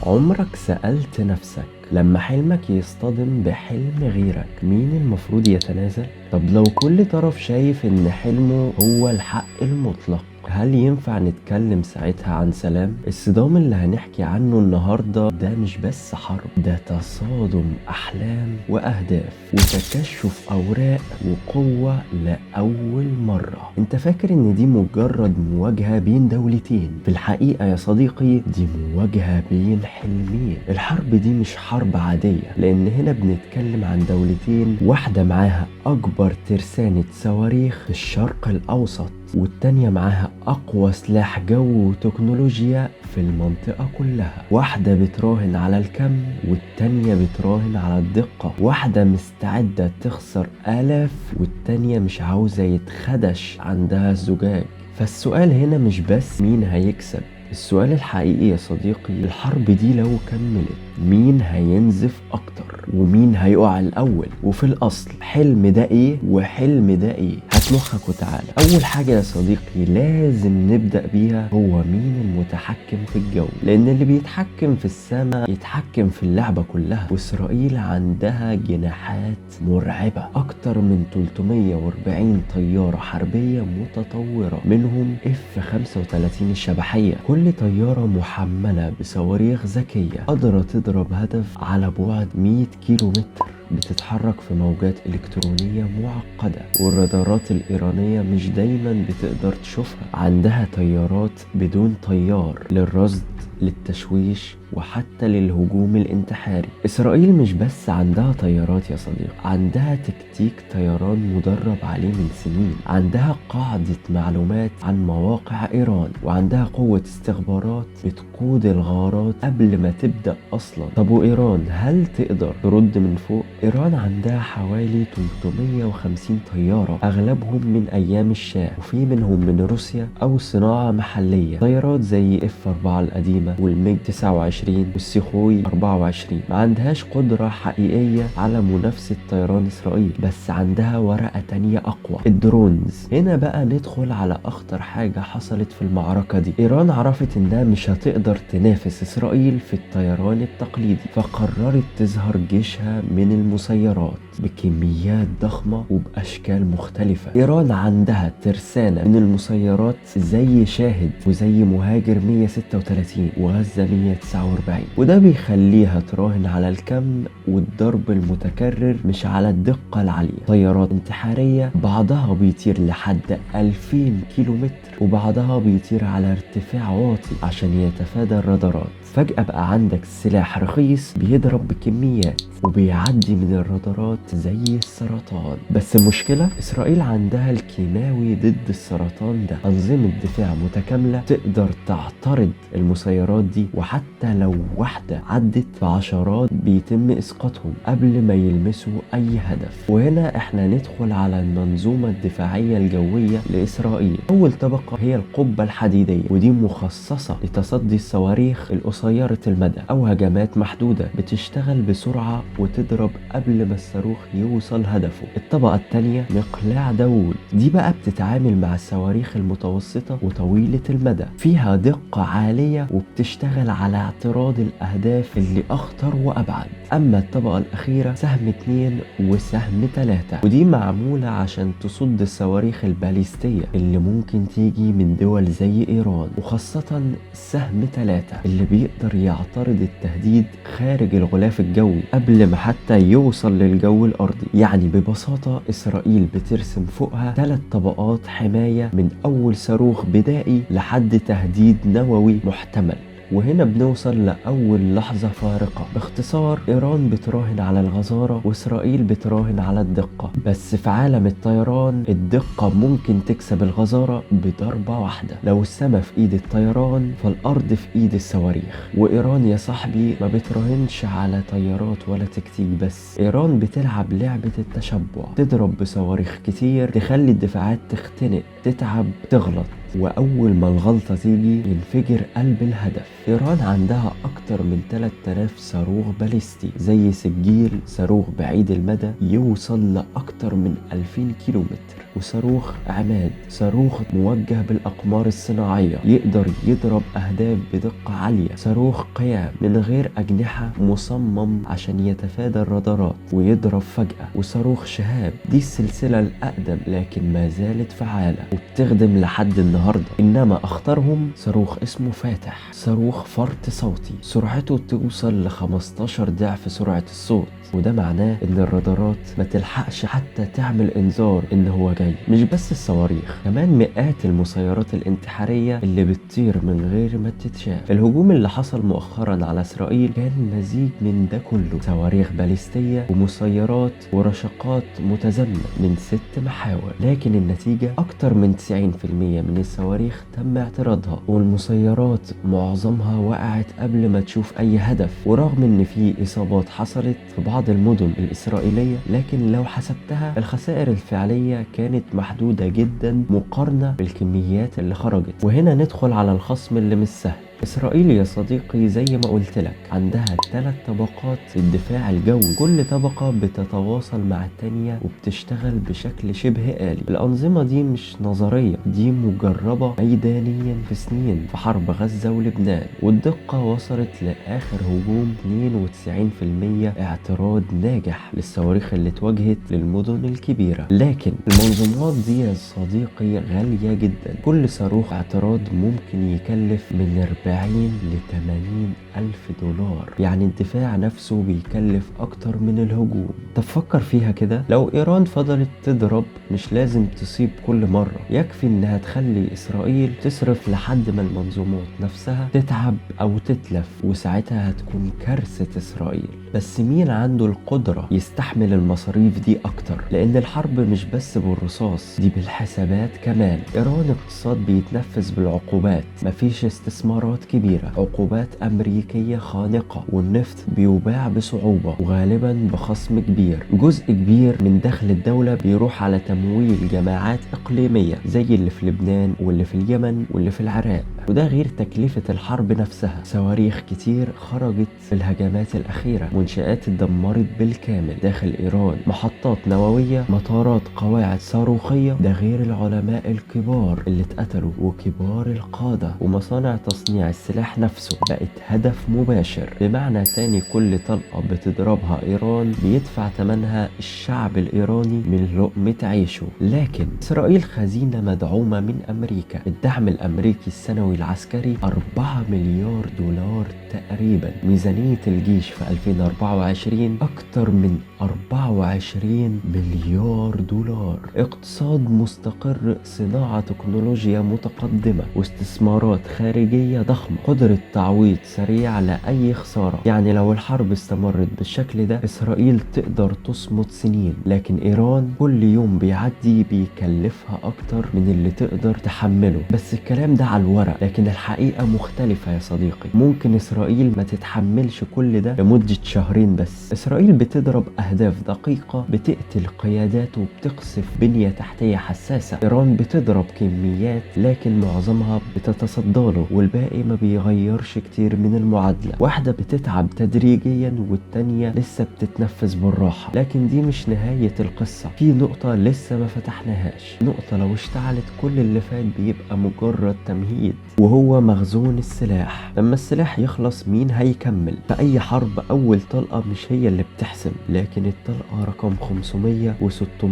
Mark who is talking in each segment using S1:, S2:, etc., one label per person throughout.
S1: عمرك سألت نفسك لما حلمك يصطدم بحلم غيرك مين المفروض يتنازل؟ طب لو كل طرف شايف ان حلمه هو الحق المطلق، هل ينفع نتكلم ساعتها عن سلام؟ الصدام اللي هنحكي عنه النهاردة ده مش بس حرب، ده تصادم أحلام وأهداف وتكشف أوراق وقوة لأول مرة. انت فاكر ان دي مجرد مواجهة بين دولتين؟ في الحقيقة يا صديقي دي مواجهة بين حلمين. الحرب دي مش حرب عادية، لأن هنا بنتكلم عن دولتين، واحدة معاها أكبر ترسانة صواريخ في الشرق الأوسط، والتانية معاها أقوى سلاح جو وتكنولوجيا في المنطقة كلها. واحدة بتراهن على الكم والتانية بتراهن على الدقة. واحدة مستعدة تخسر آلاف والتانية مش عاوزة يتخدش عندها زجاج. فالسؤال هنا مش بس مين هيكسب، السؤال الحقيقي يا صديقي الحرب دي لو كملت مين هينزف اكتر ومين هيقع الاول؟ وفي الاصل حلم ده ايه وحلم ده ايه؟ هات مخك وتعالى. اول حاجة يا صديقي لازم نبدأ بيها هو مين المتحكم في الجو، لان اللي بيتحكم في السماء يتحكم في اللعبة كلها. واسرائيل عندها جناحات مرعبة، اكتر من 340 طيارة حربية متطورة، منهم F-35 الشبحية. كل طيارة محملة بصواريخ ذكية قادرة تضرب هدف على بعد 100 كيلو متر، بتتحرك في موجات إلكترونية معقدة، والرادارات الإيرانية مش دايما بتقدر تشوفها. عندها طيارات بدون طيار للرصد، للتشويش، وحتى للهجوم الانتحاري. إسرائيل مش بس عندها طيارات يا صديقي، عندها تكتيك طيران مدرب عليه من سنين، عندها قاعدة معلومات عن مواقع إيران، وعندها قوة استخبارات بتقود الغارات قبل ما تبدأ أصلا. طب وإيران هل تقدر ترد من فوق؟ إيران عندها حوالي 350 طيارة، أغلبهم من أيام الشاه، وفي منهم من روسيا أو صناعة محلية. طيارات زي F-4 القديمة والميج 29 والسيخوي 24. ما عندهاش قدرة حقيقية على منافسة طيران إسرائيل، بس عندها ورقة تانية أقوى، الدرونز. هنا بقى ندخل على أخطر حاجة حصلت في المعركة دي. إيران عرفت إنها مش هتقدر تنافس إسرائيل في الطيران التقليدي، فقررت تظهر جيشها من المسيرات بكميات ضخمة وبأشكال مختلفة. إيران عندها ترسانة من المسيرات زي شاهد وزي مهاجر 136 وغزة 149، وده بيخليها تراهن على الكم والضرب المتكرر مش على الدقة العالية. طيارات انتحارية بعضها بيطير لحد 2000 كيلو متر، وبعضها بيطير على ارتفاع واطي عشان يتفادى الرادارات. فجأة بقى عندك سلاح رخيص بيضرب بكميات وبيعدي من الرادارات زي السرطان. بس المشكلة إسرائيل عندها الكيماوي ضد السرطان ده، أنظمة دفاع متكاملة تقدر تعترض المسيرات دي، وحتى لو واحدة عدت بعشرات بيتم إسقاطهم قبل ما يلمسوا أي هدف. وهنا احنا ندخل على المنظومة الدفاعية الجوية لإسرائيل. أول طبقة هي القبة الحديدية، ودي مخصصة لتصدي الصواريخ القصيرة المدى أو هجمات محدودة، بتشتغل بسرعة وتضرب قبل ما الصاروخ يوصل هدفه. الطبقة الثانية مقلاع داوود، دي بقى بتتعامل مع الصواريخ المتوسطة وطويلة المدى، فيها دقة عالية وبتشتغل على اعتراض الأهداف اللي أخطر وأبعد. أما الطبقة الأخيرة سهم 2 وسهم 3، ودي معمولة عشان تصد الصواريخ الباليستية اللي ممكن تيجي من دول زي إيران، وخاصة سهم 3 اللي بيقدر يعترض التهديد خارج الغلاف الجوي قبل ما حتى يوصل للجو الأرضي. يعني ببساطة إسرائيل بترسم فوقها 3 طبقات حماية، من أول صاروخ بدائي لحد تهديد نووي محتمل. وهنا بنوصل لأول لحظة فارقة. باختصار إيران بتراهن على الغزارة وإسرائيل بتراهن على الدقة، بس في عالم الطيران الدقة ممكن تكسب الغزارة بضربة واحدة. لو السما في إيد الطيران فالأرض في إيد الصواريخ. وإيران يا صاحبي ما بتراهنش على طيارات ولا تكتيك بس، إيران بتلعب لعبة التشبع، تضرب بصواريخ كتير تخلي الدفاعات تختنق، تتعب، تغلط. وأول ما الغلطة تيجي ينفجر قلب الهدف. إيران عندها أكتر من 3000 صاروخ باليستي زي سجيل، صاروخ بعيد المدى يوصل لأكتر من 2000 كيلومتر، وصاروخ عماد، صاروخ موجه بالأقمار الصناعية يقدر يضرب أهداف بدقة عالية، صاروخ قيام من غير أجنحة مصمم عشان يتفادى الرادارات ويضرب فجأة، وصاروخ شهاب دي السلسلة الأقدم لكن ما زالت فعالة وبتخدم لحد النهاردة. إنما أخطرهم صاروخ اسمه فاتح، صاروخ فرط صوتي سرعته توصل ل 15 ضعف سرعة الصوت، وده معناه ان الرادارات ما تلحقش حتى تعمل انذار ان هو جاي. مش بس الصواريخ، كمان مئات المسيرات الانتحارية اللي بتطير من غير ما تتشاف. الهجوم اللي حصل مؤخرا على اسرائيل كان مزيج من ده كله، صواريخ باليستية ومسيرات ورشقات متزامنة من 6 محاور، لكن النتيجة اكتر من 90% من الصواريخ تم اعتراضها، والمسيرات معظمها وقعت قبل ما تشوف اي هدف. ورغم ان في اصابات حصلت في بعض المدن الإسرائيلية، لكن لو حسبتها الخسائر الفعلية كانت محدودة جدا مقارنة بالكميات اللي خرجت. وهنا ندخل على الخصم اللي مش سهل. إسرائيل يا صديقي زي ما قلت لك عندها 3 طبقات الدفاع الجوي، كل طبقة بتتواصل مع التانية وبتشتغل بشكل شبه آلي. الأنظمة دي مش نظرية، دي مجربة ميدانيا في سنين في حرب غزة ولبنان، والدقة وصلت لآخر هجوم 92% اعتراض ناجح للصواريخ اللي اتوجهت للمدن الكبيرة. لكن المنظومات دي يا صديقي غالية جدا، كل صاروخ اعتراض ممكن يكلف من 40 ل 80 ألف دولار، يعني الدفاع نفسه بيكلف أكتر من الهجوم. طب فكر فيها كده، لو إيران فضلت تضرب مش لازم تصيب كل مرة، يكفي إنها تخلي إسرائيل تصرف لحد ما المنظومات نفسها تتعب أو تتلف، وساعتها هتكون كارثة إسرائيل. بس مين عنده القدرة يستحمل المصاريف دي أكتر؟ لأن الحرب مش بس بالرصاص، دي بالحسابات كمان. إيران اقتصاد بيتنفذ بالعقوبات، مفيش استثمارات كبيرة، عقوبات أمريكية خانقة، والنفط بيباع بصعوبة وغالبا بخصم كبير. جزء كبير من دخل الدولة بيروح على تمويل جماعات إقليمية زي اللي في لبنان واللي في اليمن واللي في العراق، وده غير تكلفة الحرب نفسها. صواريخ كتير خرجت في الهجمات الأخيرة، منشآت اتدمرت بالكامل داخل إيران، محطات نووية، مطارات، قواعد صاروخية، ده غير العلماء الكبار اللي اتقتلوا وكبار القادة، ومصانع تصنيع السلاح نفسه بقت هدف مباشر. بمعنى تاني كل طلقة بتضربها إيران بيدفع ثمنها الشعب الإيراني من لقمة عيشه. لكن إسرائيل خزينة مدعومة من أمريكا، الدعم الأمريكي السنوي العسكري 4 مليار دولار تقريبا. ميزانية الجيش في 2024 أكتر من 24 مليار دولار. اقتصاد مستقر، صناعة تكنولوجيا متقدمة، واستثمارات خارجية ضخمة، قدرة تعويض سريع لأي خسارة. يعني لو الحرب استمرت بالشكل ده إسرائيل تقدر تصمد سنين، لكن إيران كل يوم بيعدي بيكلفها أكتر من اللي تقدر تحمله. بس الكلام ده على الورق، لكن الحقيقة مختلفة يا صديقي. ممكن إسرائيل ما تتحملش كل ده لمدة شهرين بس. إسرائيل بتضرب أهداف دقيقة، بتقتل قيادات وبتقصف بنية تحتية حساسة. إيران بتضرب كميات لكن معظمها بتتصداله، والباقي ما بيغيرش كتير من المعادلة. واحدة بتتعب تدريجيا والتانية لسه بتتنفس بالراحة. لكن دي مش نهاية القصة، في نقطة لسه ما فتحناهاش، نقطة لو اشتعلت كل اللي فات بيبقى مجرد تمهيد، وهو مخزون السلاح. لما السلاح يخلص مين هيكمل؟ في أي حرب أول طلقة مش هي اللي بتحسم، لكن الطلقة رقم 500 و600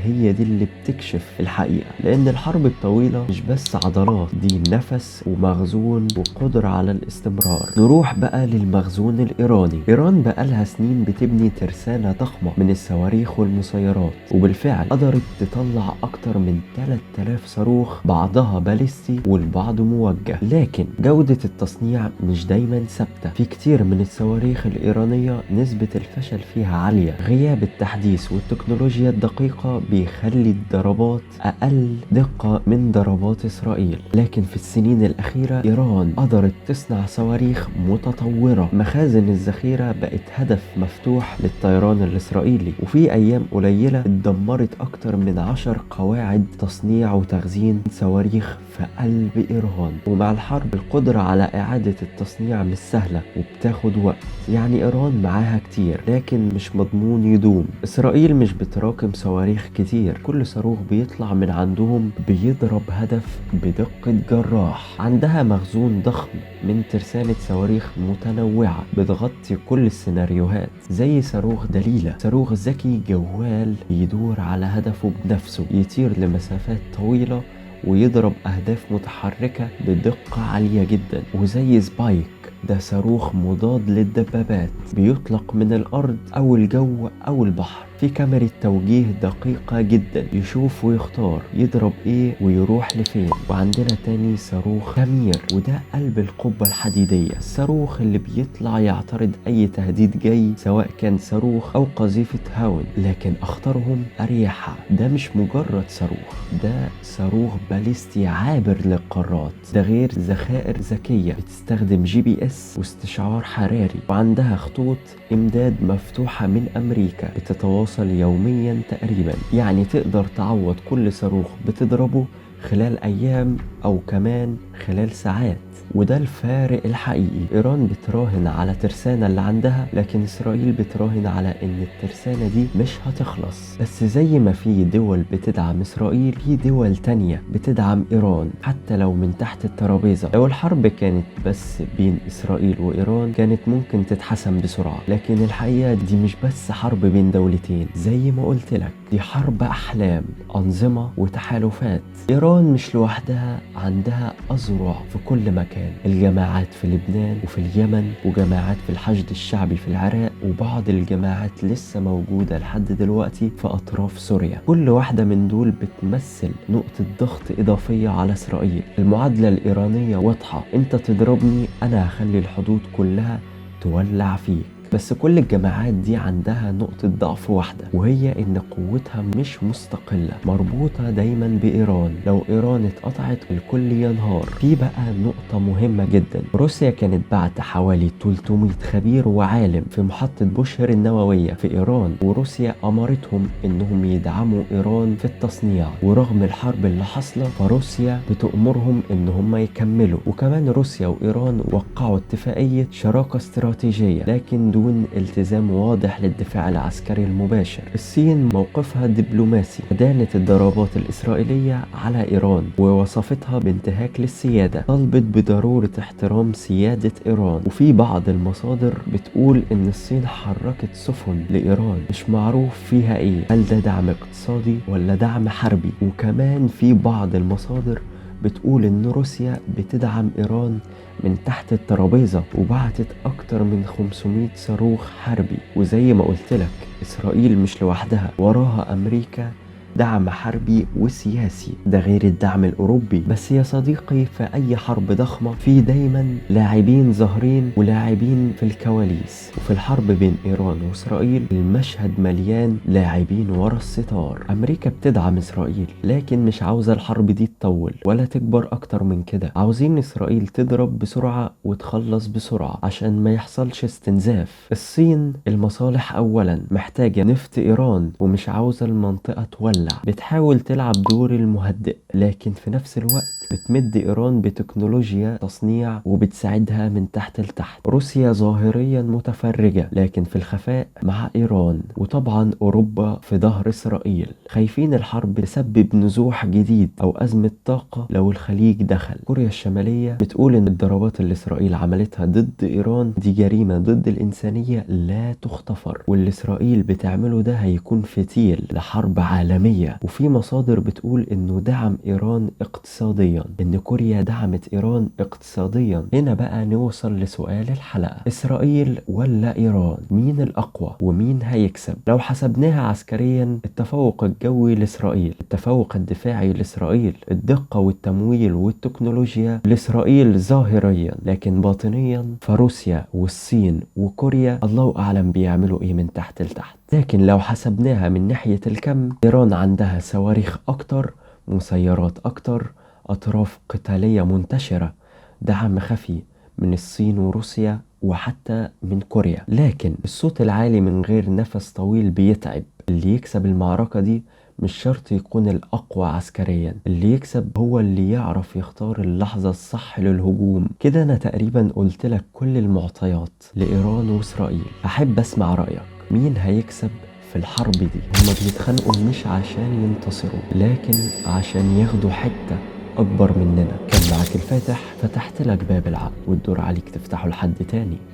S1: هي دي اللي بتكشف الحقيقة. لأن الحرب الطويلة مش بس عضلات، دي نفس ومخزون وقدرة على الاستمرار. نروح بقى للمخزون الإيراني. إيران بقالها سنين بتبني ترسانة ضخمة من الصواريخ والمسيرات، وبالفعل قدرت تطلع أكتر من 3000 صاروخ، بعضها باليستي والبعض موجه. موجه، لكن جودة التصنيع مش دايما ثابتة. في كتير من الصواريخ الإيرانية نسبة الفشل فيها عالية. غياب التحديث والتكنولوجيا الدقيقة بيخلي الضربات أقل دقة من ضربات إسرائيل. لكن في السنين الأخيرة إيران قدرت تصنع صواريخ متطورة. مخازن الذخيرة بقت هدف مفتوح للطيران الإسرائيلي، وفي أيام قليلة اتدمرت أكتر من 10 قواعد تصنيع وتخزين صواريخ في قلب إيران. ومع الحرب القدرة على إعادة التصنيع مش سهلة وبتاخد وقت. يعني إيران معاها كتير لكن مش مضمون يدوم. إسرائيل مش بتراكم صواريخ كتير، كل صاروخ بيطلع من عندهم بيضرب هدف بدقة جراح. عندها مخزون ضخم من ترسانة صواريخ متنوعة بتغطي كل السيناريوهات، زي صاروخ دليلة، صاروخ ذكي جوال يدور على هدفه بنفسه، يطير لمسافات طويلة ويضرب أهداف متحركة بدقة عالية جدا. وزي سبايك، ده صاروخ مضاد للدبابات بيطلق من الأرض أو الجو أو البحر. في كاميرا توجيه دقيقة جدا، يشوف ويختار يضرب ايه ويروح لفين. وعندنا تاني صاروخ تمير، وده قلب القبة الحديدية، الصاروخ اللي بيطلع يعترض اي تهديد جاي، سواء كان صاروخ او قذيفة هاون. لكن اخطرهم اريحة، ده مش مجرد صاروخ، ده صاروخ باليستي عابر للقارات. ده غير ذخائر ذكية بتستخدم GPS واستشعار حراري، وعندها خطوط امداد مفتوحة من امريكا بتتواصل يوميا تقريبا. يعني تقدر تعوض كل صاروخ بتضربه خلال ايام او كمان خلال ساعات. وده الفارق الحقيقي. ايران بتراهن على ترسانة اللي عندها، لكن اسرائيل بتراهن على ان الترسانة دي مش هتخلص. بس زي ما في دول بتدعم اسرائيل، في دول تانية بتدعم ايران حتى لو من تحت الترابيزة. لو الحرب كانت بس بين اسرائيل وايران كانت ممكن تتحسم بسرعة، لكن الحقيقة دي مش بس حرب بين دولتين، زي ما قلت لك دي حرب احلام، انظمة وتحالفات. ايران مش لوحدها، عندها أذرع في كل مكان، الجماعات في لبنان وفي اليمن، وجماعات في الحشد الشعبي في العراق، وبعض الجماعات لسه موجودة لحد دلوقتي في أطراف سوريا. كل واحدة من دول بتمثل نقطة ضغط إضافية على إسرائيل. المعادلة الإيرانية واضحة، أنت تضربني أنا هخلي الحدود كلها تولع فيك. بس كل الجماعات دي عندها نقطة ضعف واحدة، وهي ان قوتها مش مستقلة، مربوطة دايما بإيران. لو إيران اتقطعت الكل ينهار. في بقى نقطة مهمة جدا، روسيا كانت بعت حوالي 300 خبير وعالم في محطة بوشهر النووية في إيران، وروسيا أمرتهم انهم يدعموا إيران في التصنيع. ورغم الحرب اللي حصلة فروسيا بتأمرهم انهم يكملوا. وكمان روسيا وإيران وقعوا اتفاقية شراكة استراتيجية، لكن دون التزام واضح للدفاع العسكري المباشر. الصين موقفها دبلوماسي، أدانت الضربات الإسرائيلية على إيران ووصفتها بانتهاك للسيادة، طلبت بضرورة احترام سيادة إيران. وفي بعض المصادر بتقول إن الصين حركت سفن لإيران مش معروف فيها إيه، هل ده دعم اقتصادي ولا دعم حربي. وكمان في بعض المصادر بتقول إن روسيا بتدعم إيران من تحت الترابيزة، وبعتت أكتر من 500 صاروخ حربي. وزي ما قلت لك إسرائيل مش لوحدها، وراها أمريكا دعم حربي وسياسي، ده غير الدعم الأوروبي. بس يا صديقي، في أي حرب ضخمة في دايما لاعبين ظاهرين ولاعبين في الكواليس. وفي الحرب بين إيران وإسرائيل المشهد مليان لاعبين ورا الستار. أمريكا بتدعم إسرائيل لكن مش عاوزة الحرب دي تطول ولا تكبر أكتر من كده. عاوزين إسرائيل تضرب بسرعة وتخلص بسرعة عشان ما يحصلش استنزاف. الصين المصالح أولا، محتاجة نفط إيران ومش عاوزة المنطقة تولع، بتحاول تلعب دور المهدئ، لكن في نفس الوقت بتمد إيران بتكنولوجيا تصنيع وبتساعدها من تحت لتحت. روسيا ظاهريا متفرجة لكن في الخفاء مع إيران. وطبعا أوروبا في ظهر إسرائيل، خايفين الحرب تسبب نزوح جديد أو أزمة طاقة لو الخليج دخل. كوريا الشمالية بتقول إن الضربات اللي إسرائيل عملتها ضد إيران دي جريمة ضد الإنسانية لا تغتفر، واللي إسرائيل بتعمله ده هيكون فتيل لحرب عالمية. وفي مصادر بتقول إنه دعم إيران اقتصاديا اقتصاديا، ان كوريا دعمت ايران اقتصاديا. هنا بقى نوصل لسؤال الحلقة: اسرائيل ولا ايران؟ مين الاقوى ومين هيكسب؟ لو حسبناها عسكريا، التفوق الجوي لاسرائيل، التفوق الدفاعي لاسرائيل، الدقة والتمويل والتكنولوجيا لاسرائيل ظاهريا، لكن باطنيا فروسيا والصين وكوريا الله اعلم بيعملوا ايه من تحت لتحت. لكن لو حسبناها من ناحية الكم، ايران عندها صواريخ اكتر، مسيرات اكتر، اطراف قتالية منتشرة، دعم خفي من الصين وروسيا وحتى من كوريا. لكن الصوت العالي من غير نفس طويل بيتعب. اللي يكسب المعركة دي مش شرط يكون الأقوى عسكريا، اللي يكسب هو اللي يعرف يختار اللحظة الصح للهجوم. كده أنا تقريبا قلت لك كل المعطيات لإيران وإسرائيل. أحب أسمع رأيك، مين هيكسب في الحرب دي؟ هما بيتخانقوا مش عشان ينتصروا، لكن عشان ياخدوا حتة أكبر مننا. كان معاك الفاتح، فتحت لك باب العقل، والدور عليك تفتحه لحد تاني.